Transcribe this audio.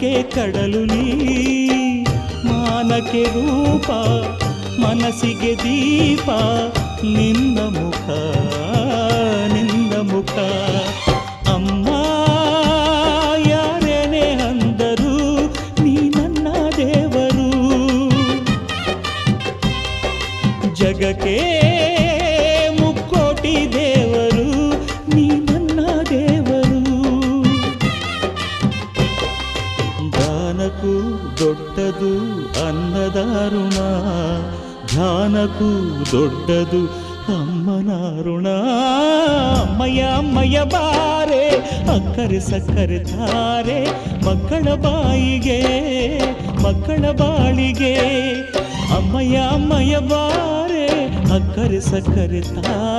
ಜ್ಞಾನಕ್ಕೆ ಕಡಲು ನೀ ಮಾನಕ್ಕೆ ರೂಪ ಮನಸ್ಸಿಗೆ ದೀಪ ನಿನ್ನ ಮುಖ ನಿನ್ನ ಮುಖ ಅಮ್ಮ ಯಾರೇನೇ ಅಂದರು ನೀ ನನ್ನ ದೇವರು ಜಗಕ್ಕೆ ಮುಕ್ಕೋಟಿ ದೇವರು ನೀ ನನ್ನ ದೇವರು ದಾನಕ್ಕೂ ದೊಡ್ಡದು ಅನ್ನದಾರುಣ ಧ್ಯಾನಕ್ಕೂ ದೊಡ್ಡದು ಅಮ್ಮನ ಋಣ ಅಮ್ಮಯ್ಯ ಅಮ್ಮಯ್ಯ ಬಾರೆ ಅಕ್ಕರೆ ಸಕ್ಕರೆ ತಾರೆ ಮಕ್ಕಳ ಬಾಯಿಗೆ ಮಕ್ಕಳ ಬಾಳಿಗೆ ಅಮ್ಮಯ್ಯ ಅಮ್ಮಯ್ಯ ಬಾರೆ ಅಕ್ಕರೆ ಸಕ್ಕರೆ ತಾರೆ